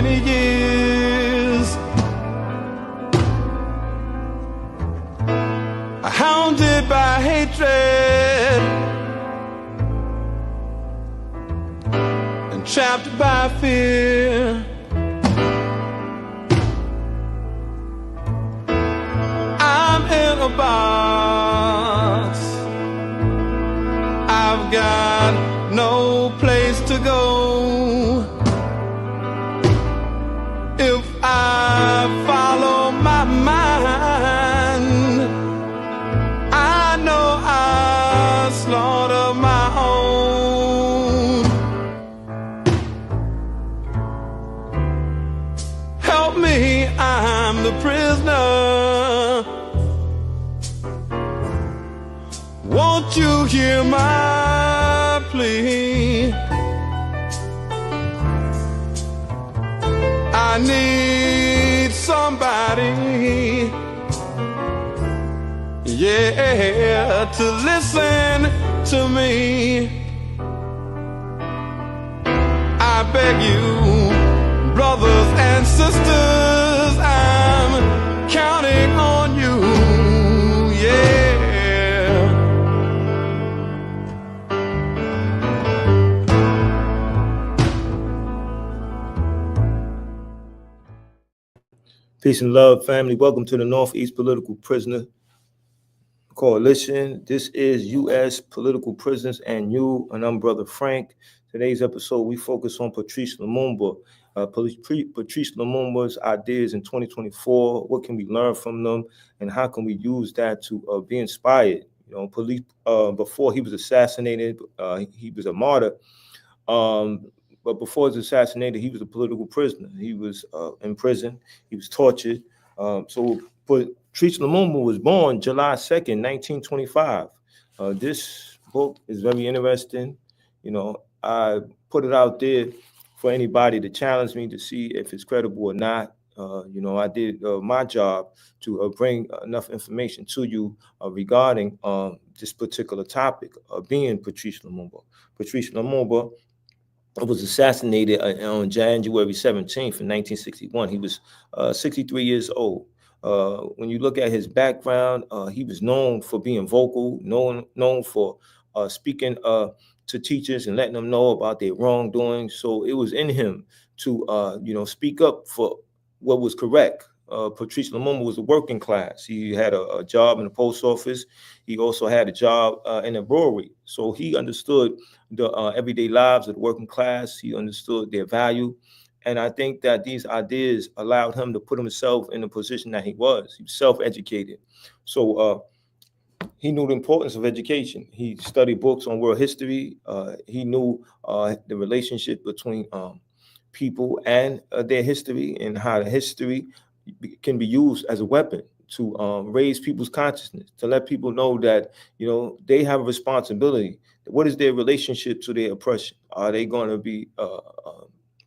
many years, hounded by hatred and trapped by fear. I'm in a box, I've got no place to go. If I follow my mind, I know I slaughter my own. Help me, I'm the prisoner. Won't you hear my plea? I need somebody, yeah, to listen to me. I beg you, brothers and sisters, I'm counting on you, yeah. Peace and love, family. Welcome to the Northeast Political Prisoner Coalition. This is U.S. Political Prisoners and You, and I'm Brother Frank. Today's episode, we focus on Patrice Lumumba. Patrice Lumumba's ideas in 2024. What can we learn from them, and how can we use that to be inspired? You know, before he was assassinated, he was a martyr. But before he was assassinated, he was a political prisoner. He was in prison. He was tortured. So Patrice Lumumba was born July 2nd, 1925. This book is very interesting. You know, I put it out there for anybody to challenge me to see if it's credible or not. You know, I did my job to bring enough information to you regarding this particular topic of being Patrice Lumumba. Patrice Lumumba was assassinated on January 17th in 1961. He was 63 years old. When you look at his background, he was known for being vocal, known for speaking to teachers and letting them know about their wrongdoing. So it was in him to, speak up for what was correct. Patrice Lumumba was a working class. He had a job in the post office. He also had a job in a brewery. So he understood the everyday lives of the working class. He understood their value. And I think that these ideas allowed him to put himself in the position that he was. He was self-educated. So he knew the importance of education. He studied books on world history. He knew the relationship between people and their history, and how the history can be used as a weapon to raise people's consciousness, to let people know that, you know, they have a responsibility. What is their relationship to their oppression? Are they going to be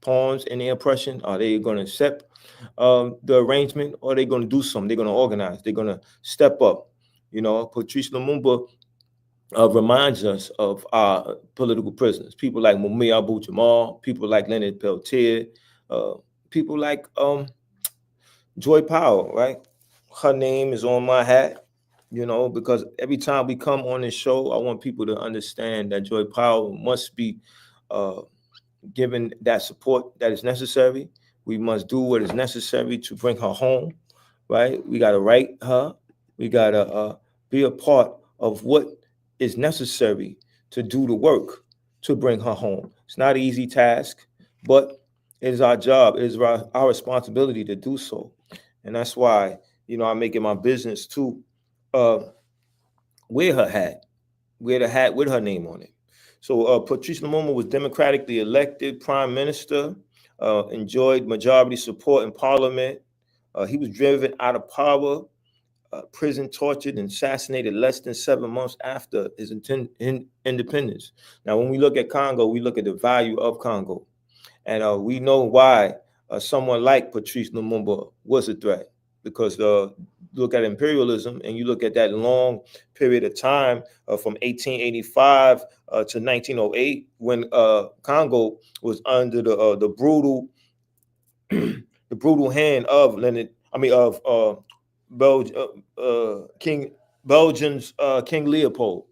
pawns in their oppression? Are they going to accept the arrangement, or are they going to do something? They're going to organize. They're going to step up. You know, Patrice Lumumba reminds us of our political prisoners, people like Mumia Abu-Jamal, people like Leonard Peltier, people like Joy Powell, right? Her name is on my hat, you know, because every time we come on this show, I want people to understand that Joy Powell must be given that support that is necessary. We must do what is necessary to bring her home, right? We got to write her. We got to be a part of what is necessary to do the work to bring her home. It's not an easy task, but it is our job. It is our responsibility to do so. And that's why, you know, I make it my business to wear the hat with her name on it. So Patrice Lumumba was democratically elected prime minister, enjoyed majority support in parliament. He was driven out of power, prison, tortured, and assassinated less than 7 months after his independence. Now, when we look at Congo, we look at the value of Congo. And we know why someone like Patrice Lumumba was a threat, because look at imperialism, and you look at that long period of time from 1885 to 1908, when Congo was under the brutal the brutal hand of King Belgium's King Leopold,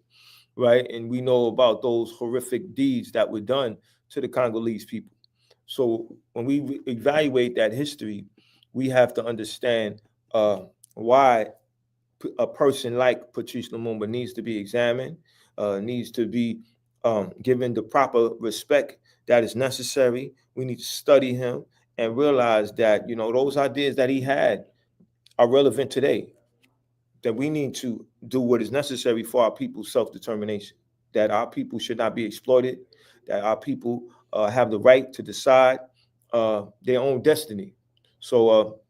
right? And we know about those horrific deeds that were done to the Congolese people. So when we evaluate that history, we have to understand why a person like Patrice Lumumba needs to be examined, needs to be given the proper respect that is necessary. We need to study him and realize that, those ideas that he had are relevant today, that we need to do what is necessary for our people's self-determination, that our people should not be exploited, that our people have the right to decide their own destiny. So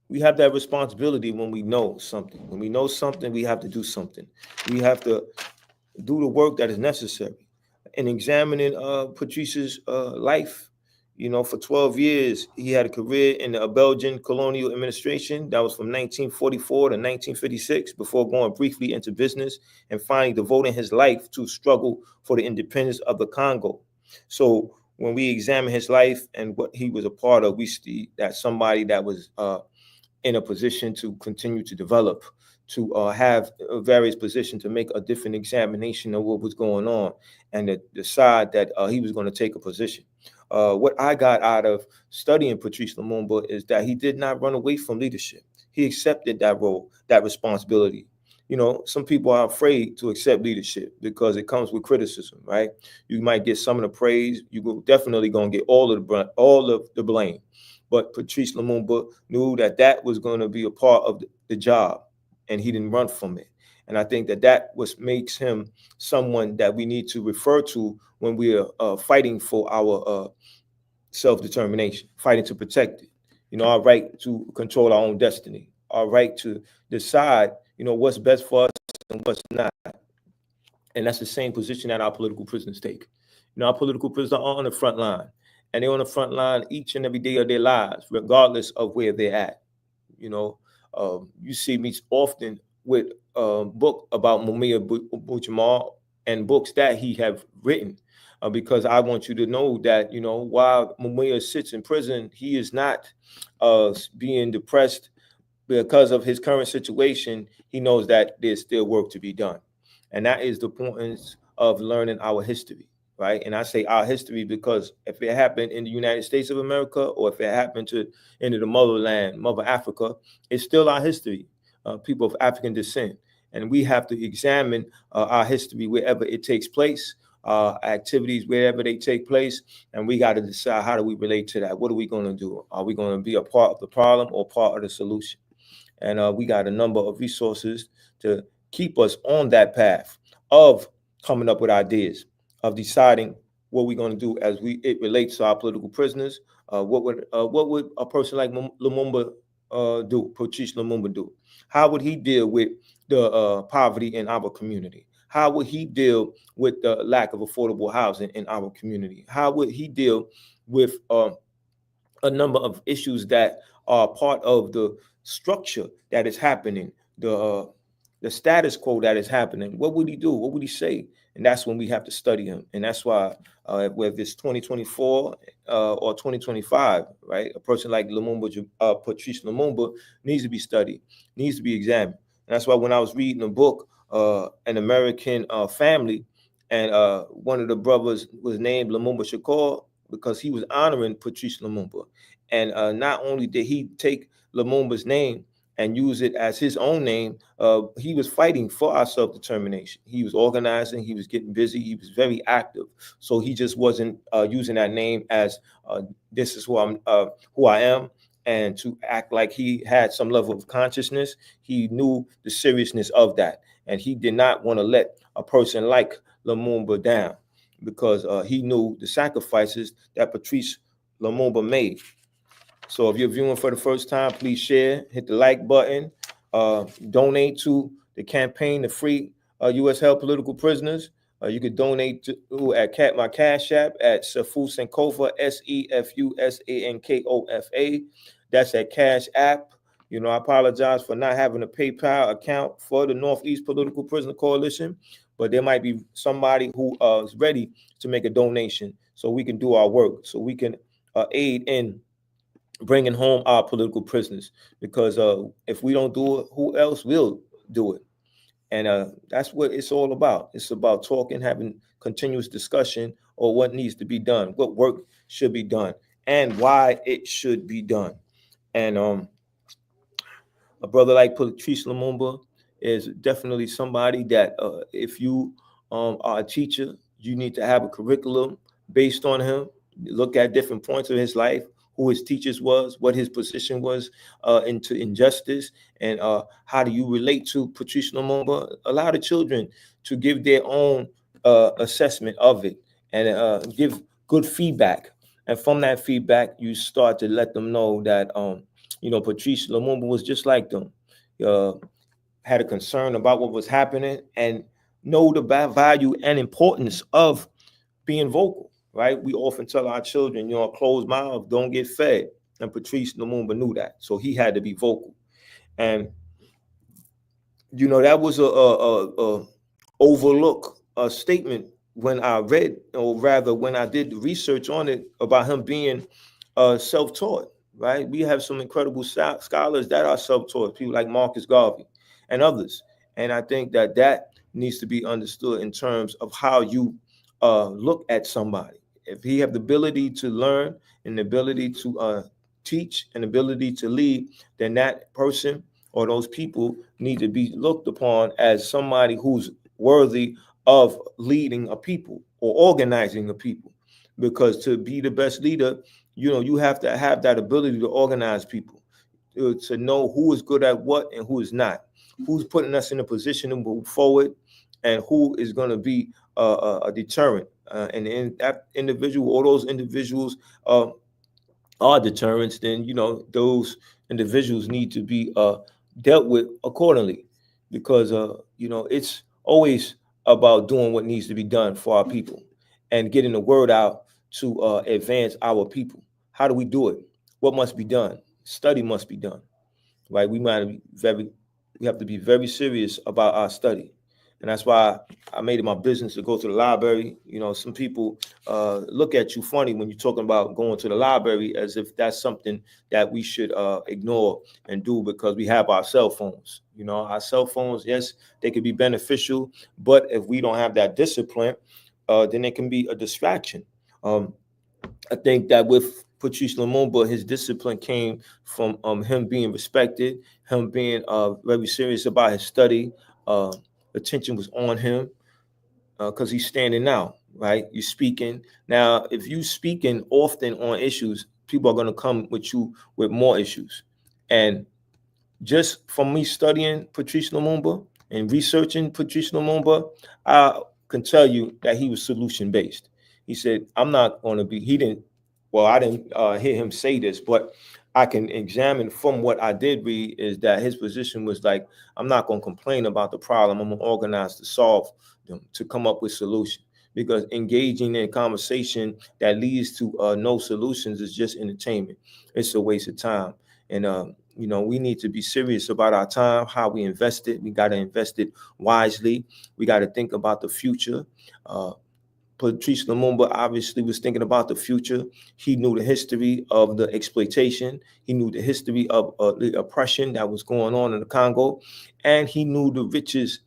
we have that responsibility when we know something. When we know something, we have to do something. We have to do the work that is necessary. In examining Patrice's life, for 12 years, he had a career in the Belgian colonial administration. That was from 1944 to 1956, before going briefly into business and finally devoting his life to struggle for the independence of the Congo. So when we examine his life and what he was a part of, we see that somebody that was in a position to continue to develop, to have various positions, to make a different examination of what was going on, and to decide that he was going to take a position. What I got out of studying Patrice Lumumba is that he did not run away from leadership. He accepted that role, that responsibility. Some people are afraid to accept leadership because it comes with criticism, right? You might get some of the praise. You definitely going to get all of the blame. But Patrice Lumumba knew that that was going to be a part of the job, and he didn't run from it. And I think that makes him someone that we need to refer to when we are fighting for our self-determination, fighting to protect it. Our right to control our own destiny, our right to decide, what's best for us and what's not. And that's the same position that our political prisoners take. Our political prisoners are on the front line. And they're on the front line each and every day of their lives, regardless of where they're at. You see me often with a book about Mumia Bujamal and books that he have written, because I want you to know that, while Mumia sits in prison, he is not being depressed because of his current situation. He knows that there's still work to be done. And that is the importance of learning our history. Right. And I say our history because if it happened in the United States of America, or if it happened into the motherland, Mother Africa, it's still our history, people of African descent. And we have to examine our history wherever it takes place, activities wherever they take place. And we got to decide, how do we relate to that? What are we going to do? Are we going to be a part of the problem or part of the solution? And we got a number of resources to keep us on that path of coming up with ideas, of deciding what we're going to do as it relates to our political prisoners. What would a person like Lumumba do? Patrice Lumumba do? How would he deal with the poverty in our community? How would he deal with the lack of affordable housing in our community? How would he deal with a number of issues that are part of the structure that is happening, the status quo that is happening? What would he do? What would he say? And that's when we have to study him. And that's why, whether it's 2024 or 2025, right, a person like Patrice Lumumba needs to be studied, needs to be examined. And that's why when I was reading a book, An American Family, and one of the brothers was named Lumumba Shakur because he was honoring Patrice Lumumba. And not only did he take Lumumba's name and use it as his own name, he was fighting for our self-determination. He was organizing, he was getting busy, he was very active. So he just wasn't using that name as this is who I am, and to act like he had some level of consciousness. He knew the seriousness of that, and he did not want to let a person like Lumumba down, because he knew the sacrifices that Patrice Lumumba made. So if you're viewing for the first time, please share, hit the like button, donate to the campaign to free U.S. held political prisoners. You could donate to at my Cash App at Sefu Sankofa, SEFUSANKOFA. That's at Cash App. I apologize for not having a PayPal account for the Northeast Political Prisoner Coalition, but there might be somebody who is ready to make a donation so we can do our work, so we can aid in bringing home our political prisoners, because if we don't do it, who else will do it? And that's what it's all about. It's about talking, having continuous discussion on what needs to be done, what work should be done, and why it should be done. And a brother like Patrice Lumumba is definitely somebody that if you are a teacher, you need to have a curriculum based on him. Look at different points of his life, who his teachers was, what his position was into injustice, and how do you relate to Patrice Lumumba. Allow the children to give their own assessment of it and give good feedback. And from that feedback, you start to let them know that Patrice Lumumba was just like them. Had a concern about what was happening and know the value and importance of being vocal, right? We often tell our children, a closed mouth don't get fed. And Patrice Lumumba knew that. So he had to be vocal. And, that was a overlooked statement when I read, or rather when I did the research on it, about him being self-taught, right? We have some incredible scholars that are self-taught, people like Marcus Garvey and others. And I think that needs to be understood in terms of how you look at somebody. If he have the ability to learn and the ability to teach and ability to lead, then that person or those people need to be looked upon as somebody who's worthy of leading a people or organizing a people. Because to be the best leader, you have to have that ability to organize people, to know who is good at what and who is not, who's putting us in a position to move forward, and who is going to be a deterrent. And in that individual, or those individuals are deterrents, then those individuals need to be dealt with accordingly, because it's always about doing what needs to be done for our people and getting the word out to advance our people. How do we do it? What must be done? Study must be done, right? We have to be very serious about our study. And that's why I made it my business to go to the library. Some people look at you funny when you're talking about going to the library, as if that's something that we should ignore and do because we have our cell phones. Our cell phones, yes, they could be beneficial, but if we don't have that discipline, then it can be a distraction. I think that with Patrice Lumumba, his discipline came from him being respected, him being very serious about his study. Attention was on him because he's standing out, right? You're speaking. Now, if you speaking often on issues, people are going to come with you with more issues. And just from me studying Patrice Lumumba and researching Patrice Lumumba, I can tell you that he was solution-based. He said, I'm not going to be, I didn't hear him say this, but I can examine from what I did read is that his position was like, I'm not going to complain about the problem. I'm going to organize to solve them, to come up with solutions. Because engaging in conversation that leads to no solutions is just entertainment. It's a waste of time. And, we need to be serious about our time, how we invest it. We got to invest it wisely. We got to think about the future. Patrice Lumumba obviously was thinking about the future. He knew the history of the exploitation. He knew the history of the oppression that was going on in the Congo. And he knew the riches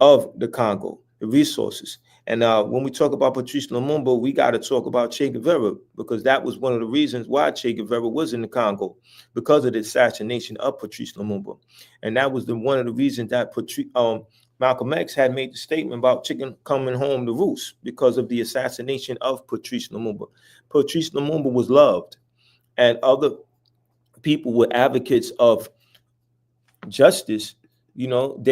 of the Congo, the resources. And when we talk about Patrice Lumumba, we got to talk about Che Guevara, because that was one of the reasons why Che Guevara was in the Congo, because of the assassination of Patrice Lumumba. And that was one of the reasons that Malcolm X had made the statement about chicken coming home to roost, because of the assassination of Patrice Lumumba. Patrice Lumumba was loved, and other people were advocates of justice. They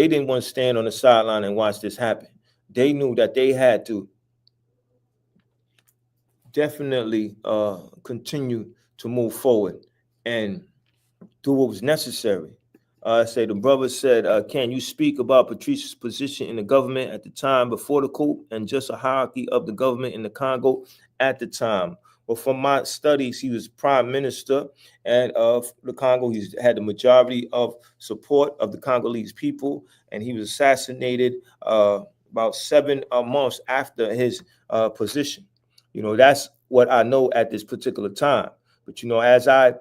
didn't want to stand on the sideline and watch this happen. They knew that they had to definitely continue to move forward and do what was necessary. The brother said, can you speak about Patrice's position in the government at the time before the coup, and just a hierarchy of the government in the Congo at the time? Well, from my studies, he was prime minister and of the Congo. He's had the majority of support of the Congolese people, and he was assassinated about 7 months after his position. That's what I know at this particular time. But, as I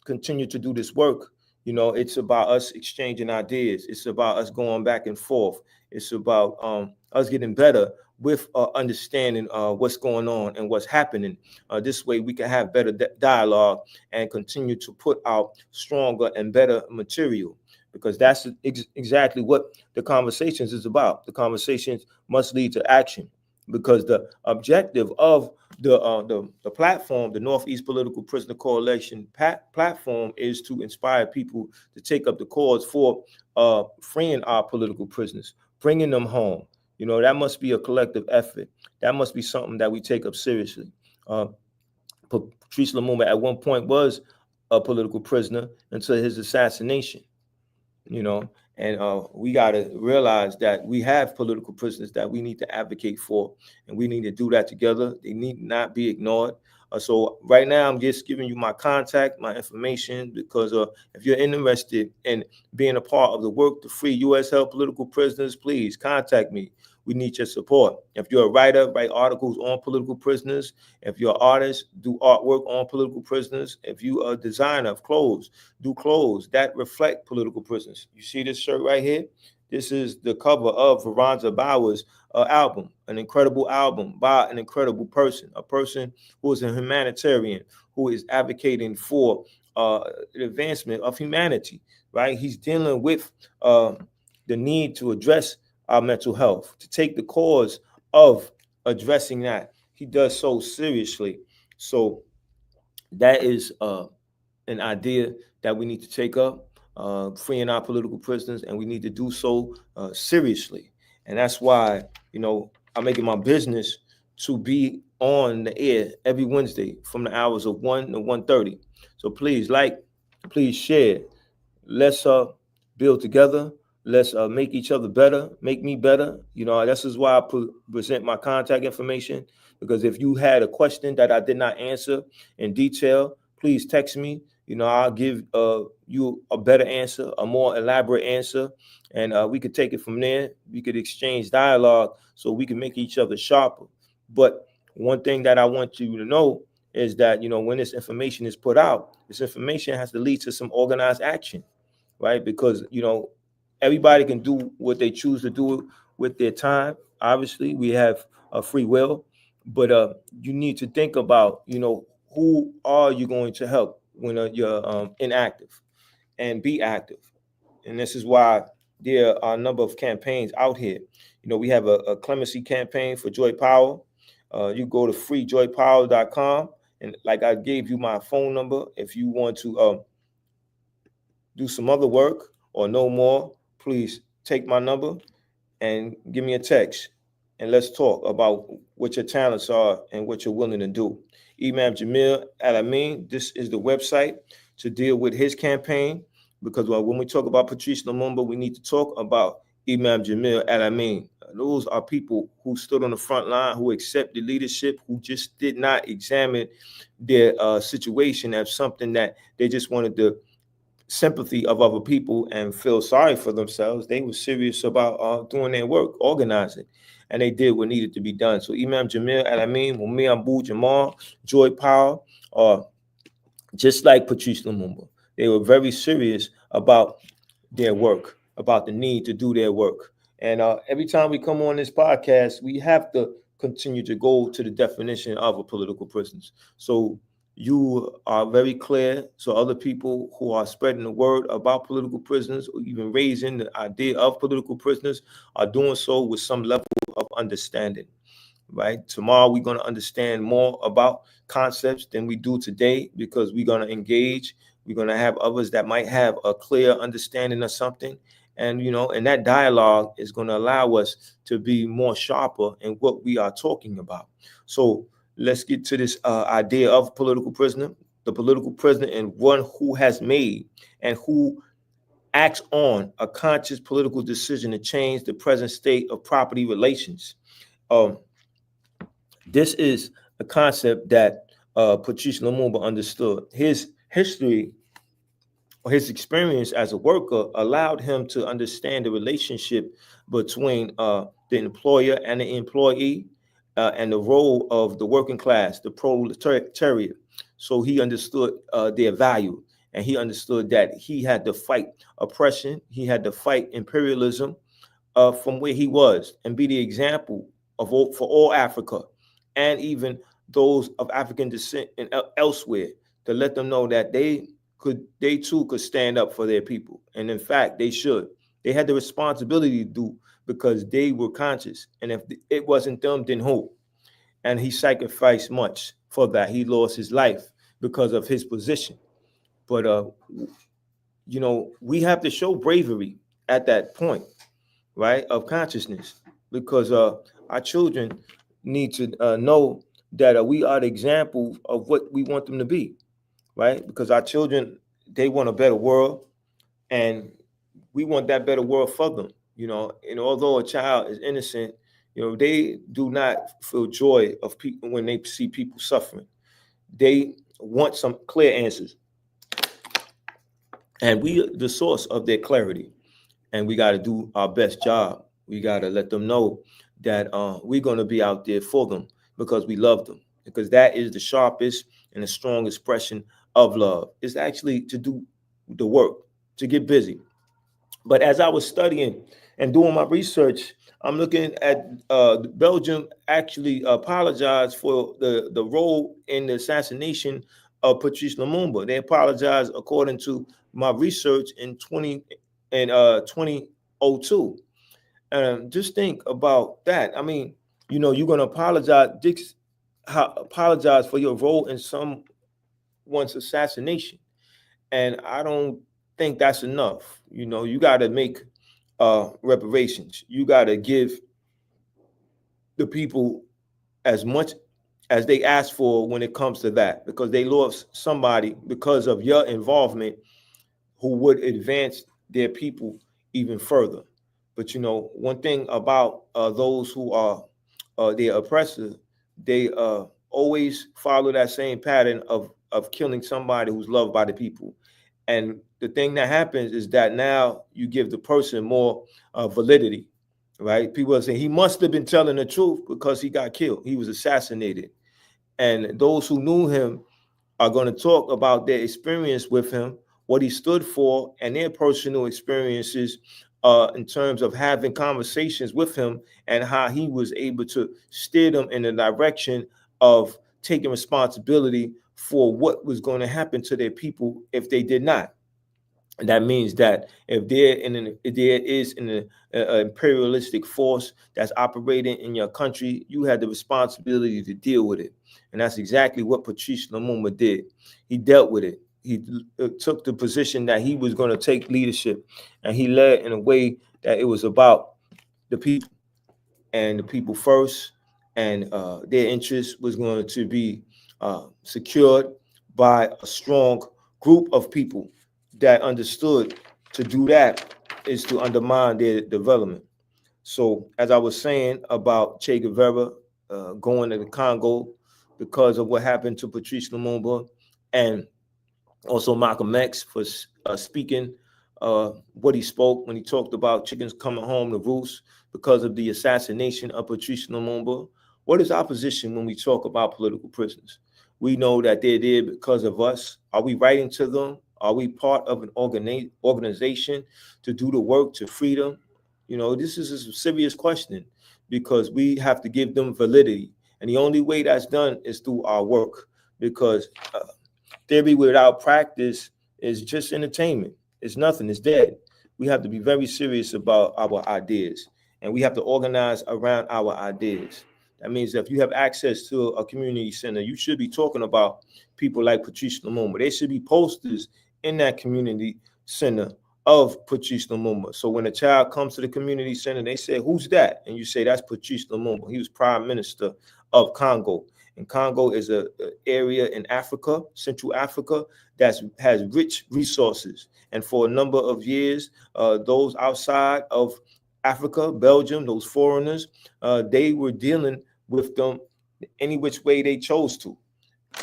continue to do this work, it's about us exchanging ideas. It's about us going back and forth. It's about us getting better with understanding what's going on and what's happening. This way we can have better dialogue and continue to put out stronger and better material, because that's exactly what the conversations is about. The conversations must lead to action, because the objective of the platform, the Northeast Political Prisoner Coalition platform, is to inspire people to take up the cause for freeing our political prisoners, bringing them home. That must be a collective effort. That must be something that we take up seriously. Patrice Lumumba at one point was a political prisoner until his assassination. And we got to realize that we have political prisoners that we need to advocate for, and we need to do that together. They need not be ignored. So right now, I'm just giving you my contact, my information, because if you're interested in being a part of the work to free U.S. held political prisoners, please contact me. We need your support. If you're a writer, write articles on political prisoners. If you're an artist, do artwork on political prisoners. If you're a designer of clothes, do clothes that reflect political prisoners. You see this shirt right here? This is the cover of Veronza Bauer's album, an incredible album by an incredible person, a person who is a humanitarian, who is advocating for the advancement of humanity, right? He's dealing with the need to address our mental health, to take the cause of addressing that. He does so seriously. So that is an idea that we need to take up, freeing our political prisoners, and we need to do so seriously. And that's why, I'm making my business to be on the air every Wednesday from the hours of 1 to 1:30. So please please share. Let's build together. Let's make each other better, make me better. This is why I present my contact information, because if you had a question that I did not answer in detail, please text me. I'll give you a better answer, a more elaborate answer, and we could take it from there. We could exchange dialogue so we can make each other sharper. But one thing that I want you to know is that, when this information is put out, this information has to lead to some organized action, right? Because, everybody can do what they choose to do with their time. Obviously, we have a free will, but you need to think about, who are you going to help when you're inactive, and be active. And this is why there are a number of campaigns out here. We have a clemency campaign for Joy Power. You go to freejoypower.com, and like I gave you my phone number, if you want to do some other work or know more, please take my number and give me a text, and let's talk about what your talents are and what you're willing to do. Imam Jamil Al-Amin, this is the website to deal with his campaign, because when we talk about Patrice Lumumba, we need to talk about Imam Jamil Al-Amin. Those are people who stood on the front line, who accepted leadership, who just did not examine their situation as something that they just wanted to sympathy of other people and feel sorry for themselves. They were serious about doing their work, organizing, and they did what needed to be done. So Imam Jamil Al-Amin, Mumia Abu Jamal, Joy Power, just like Patrice Lumumba, they were very serious about their work, about the need to do their work. And every time we come on this podcast, we have to continue to go to the definition of a political prisoner. So you are very clear, so other people who are spreading the word about political prisoners, or even raising the idea of political prisoners, are doing so with some level of understanding, right? Tomorrow we're going to understand more about concepts than we do today, because we're going to engage. We're going to have others that might have a clear understanding of something. And, and that dialogue is going to allow us to be more sharper in what we are talking about. So let's get to this idea of political prisoner. The political prisoner, and one who has made and who acts on a conscious political decision to change the present state of property relations. This is a concept that Patrice Lumumba understood. His history, or his experience as a worker, allowed him to understand the relationship between the employer and the employee, and the role of the working class, the proletariat. So he understood their value, and he understood that he had to fight oppression, he had to fight imperialism from where he was, and be the example of for all Africa, and even those of African descent and elsewhere, to let them know that they too could stand up for their people. And in fact, they should. They had the responsibility to do, because they were conscious. And if it wasn't them, then who? And he sacrificed much for that. He lost his life because of his position. But we have to show bravery at that point, right, of consciousness, because our children need to know that we are the example of what we want them to be, right? Because our children, they want a better world, and we want that better world for them, And although a child is innocent, they do not feel joy of people when they see people suffering. They want some clear answers, and we are the source of their clarity. And we got to do our best job. We got to let them know that we're going to be out there for them, because we love them, because that is the sharpest and the strongest expression of love. It's actually to do the work, to get busy. But as I was studying and doing my research, I'm looking at Belgium actually apologized for the role in the assassination of Patrice Lumumba. They apologized, according to my research, in 2002. Just think about that. I mean, you're going to apologize for your role in someone's assassination. And I don't think that's enough. You got to make reparations. You got to give the people as much as they ask for when it comes to that, because they lost somebody because of your involvement who would advance their people even further. But one thing about those who are their oppressors, they always follow that same pattern of killing somebody who's loved by the people. And the thing that happens is that now you give the person more validity, right? People are saying he must have been telling the truth because he got killed. He was assassinated. And those who knew him are going to talk about their experience with him, what he stood for, and their personal experiences in terms of having conversations with him, and how he was able to steer them in the direction of taking responsibility for what was going to happen to their people if they did not. And that means that if there is an imperialistic force that's operating in your country, you had the responsibility to deal with it. And that's exactly what Patrice Lumumba did. He dealt with it. He took the position that he was going to take leadership, and he led in a way that it was about the people, and the people first, and their interest was going to be secured by a strong group of people that understood to do that is to undermine their development. So as I was saying about Che Guevara going to the Congo because of what happened to Patrice Lumumba, and also Malcolm X for speaking what he spoke when he talked about chickens coming home to roost because of the assassination of Patrice Lumumba. What is our position when we talk about political prisoners? We know that they're there because of us. Are we writing to them? Are we part of an organization to do the work to free them? This is a serious question, because we have to give them validity. And the only way that's done is through our work, because theory without practice is just entertainment. It's nothing. It's dead. We have to be very serious about our ideas, and we have to organize around our ideas. That means that if you have access to a community center, you should be talking about people like Patrice Lumumba. There should be posters in that community center of Patrice Lumumba. So when a child comes to the community center, they say, "Who's that?" And you say, "That's Patrice Lumumba. He was Prime Minister of Congo." And Congo is an area in Africa, Central Africa, that has rich resources. And for a number of years, those outside of Africa, Belgium, those foreigners, they were dealing with them any which way they chose to.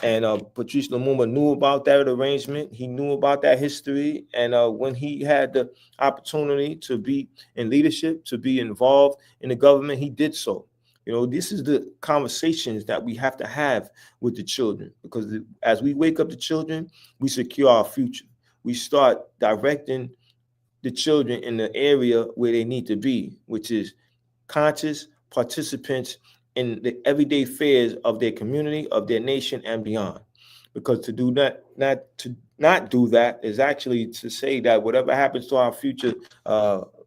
And Patrice Lumumba knew about that arrangement. He knew about that history. And when he had the opportunity to be in leadership, to be involved in the government, he did so. This is the conversations that we have to have with the children, because as we wake up the children, we secure our future. We start directing the children in the area where they need to be, which is conscious participants in the everyday affairs of their community, of their nation, and beyond. Because to do that, not do that is actually to say that whatever happens to our future,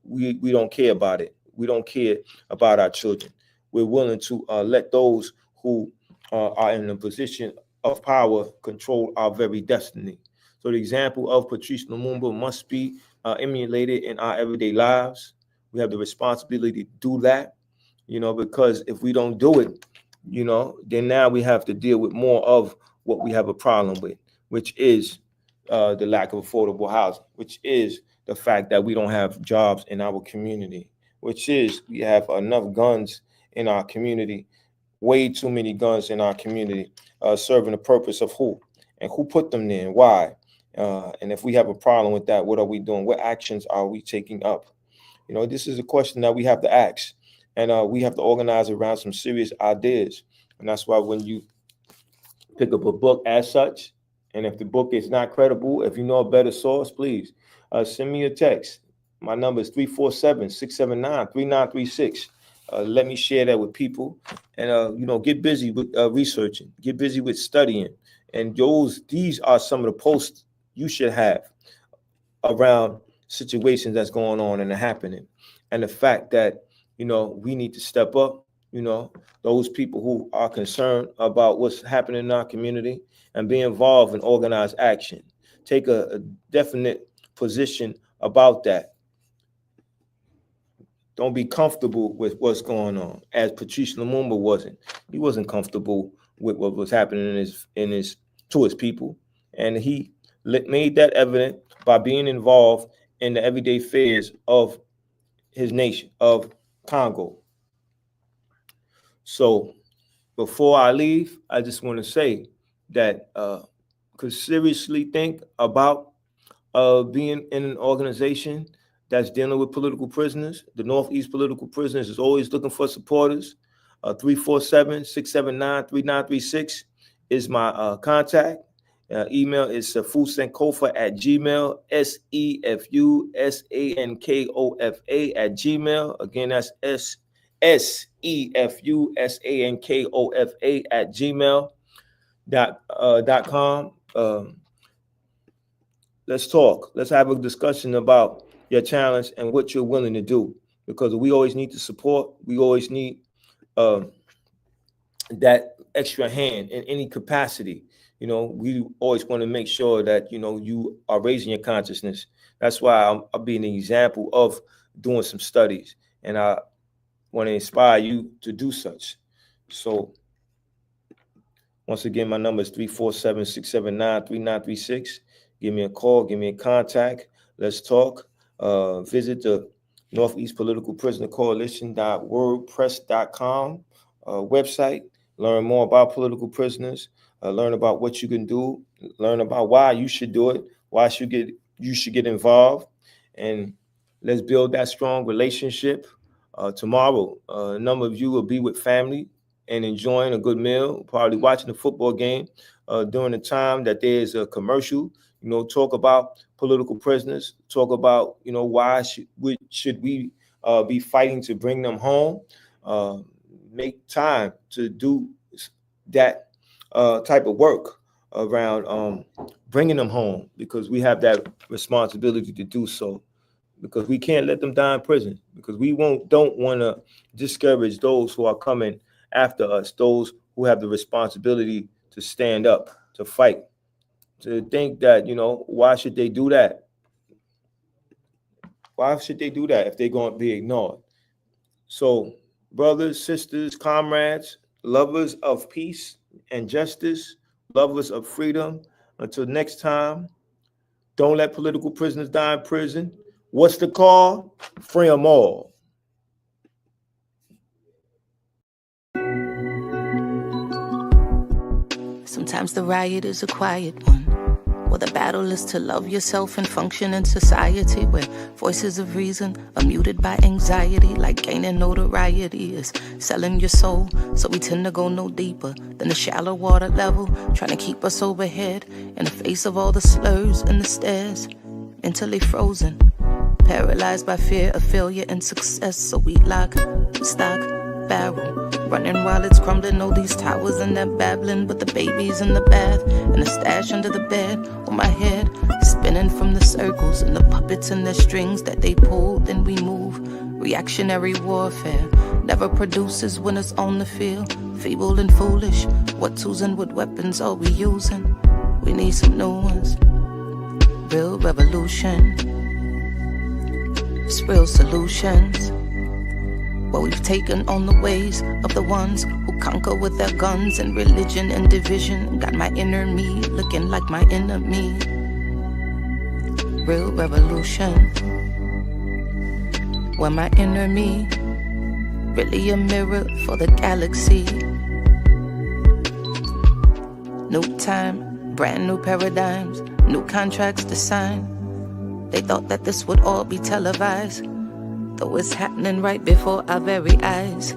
we don't care about it. We don't care about our children. We're willing to let those who are in a position of power control our very destiny. So the example of Patrice Lumumba must be emulated in our everyday lives. We have the responsibility to do that, because if we don't do it, then now we have to deal with more of what we have a problem with, which is the lack of affordable housing, which is the fact that we don't have jobs in our community, which is we have enough guns in our community, way too many guns in our community, serving the purpose of who? And who put them there and why? And if we have a problem with that, what are we doing? What actions are we taking up? This is a question that we have to ask. And we have to organize around some serious ideas. And that's why when you pick up a book as such, and if the book is not credible, if you know a better source, please send me a text. My number is 347-679-3936. Let me share that with people. And, get busy with researching. Get busy with studying. And these are some of the posts you should have around situations that's going on and happening. And the fact that, we need to step up, those people who are concerned about what's happening in our community and be involved in organized action. Take a definite position about that. Don't be comfortable with what's going on. As Patrice Lumumba wasn't. He wasn't comfortable with what was happening to his people. And he made that evident by being involved in the everyday affairs of his nation, of Congo. So before I leave, I just want to say that could seriously think about being in an organization that's dealing with political prisoners. The Northeast Political Prisoners is always looking for supporters. 347-679-3936 is my contact. Email is sefusankofa@gmail, SEFUSANKOFA@gmail. Again, that's SEFUSANKOFA@gmail.com. Let's talk. Let's have a discussion about your challenge and what you're willing to do, because we always need the support. We always need that extra hand in any capacity. We always want to make sure that, you are raising your consciousness. That's why I'll be an example of doing some studies, and I want to inspire you to do such. So once again, my number is 347-679-3936. Give me a call, give me a contact. Let's talk. Visit the Northeast Political Prisoner Coalition.wordpress.com website. Learn more about political prisoners. Learn about what you can do. Learn about why you should do it. Why you should get involved. And let's build that strong relationship. Tomorrow, a number of you will be with family and enjoying a good meal, probably watching a football game during the time that there's a commercial. Talk about political prisoners. Talk about, why should we be fighting to bring them home. Make time to do that type of work around bringing them home, because we have that responsibility to do so, because we can't let them die in prison, because we don't want to discourage those who are coming after us, those who have the responsibility to stand up, to fight, to think that, why should they do that? Why should they do that if they're going to be ignored? So, brothers, sisters, comrades, lovers of peace and justice, lovers of freedom, until next time, don't let political prisoners die in prison. What's the call? Free them all. Sometimes the riot is a quiet one. Well, the battle is to love yourself and function in society where voices of reason are muted by anxiety, like gaining notoriety is selling your soul. So we tend to go no deeper than the shallow water level, trying to keep us overhead in the face of all the slurs and the stares, mentally frozen, paralyzed by fear of failure and success. So we lock, stock, barrel, running while it's crumbling. All these towers and they're babbling, but the baby's in the bath and the stash under the bed on my head, spinning from the circles and the puppets and the strings that they pull. Then we move. Reactionary warfare never produces winners on the field. Feeble and foolish, what tools and what weapons are we using? We need some new ones. Real revolution, it's real solutions. Well, we've taken on the ways of the ones who conquer with their guns and religion and division. Got my inner me looking like my enemy. Real revolution, where my inner me really a mirror for the galaxy. New time, brand new paradigms, new contracts to sign. They thought that this would all be televised, though it's happening right before our very eyes.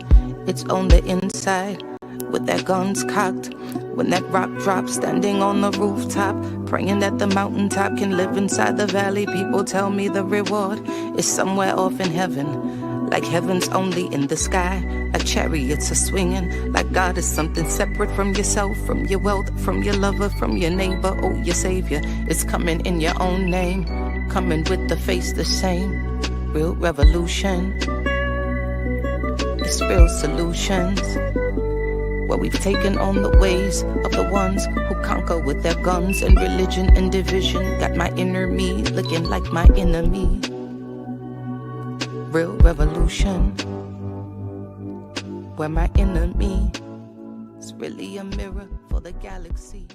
It's on the inside, with their guns cocked. When that rock drops, standing on the rooftop, praying that the mountaintop can live inside the valley. People tell me the reward is somewhere off in heaven, like heaven's only in the sky. Like chariots are swinging, like God is something separate from yourself, from your wealth, from your lover, from your neighbor. Oh, your savior is coming in your own name, coming with the face the same. Real revolution, it's real solutions, where we've taken on the ways of the ones who conquer with their guns and religion and division. Got my inner me looking like my enemy. Real revolution, where my enemy is really a mirror for the galaxy.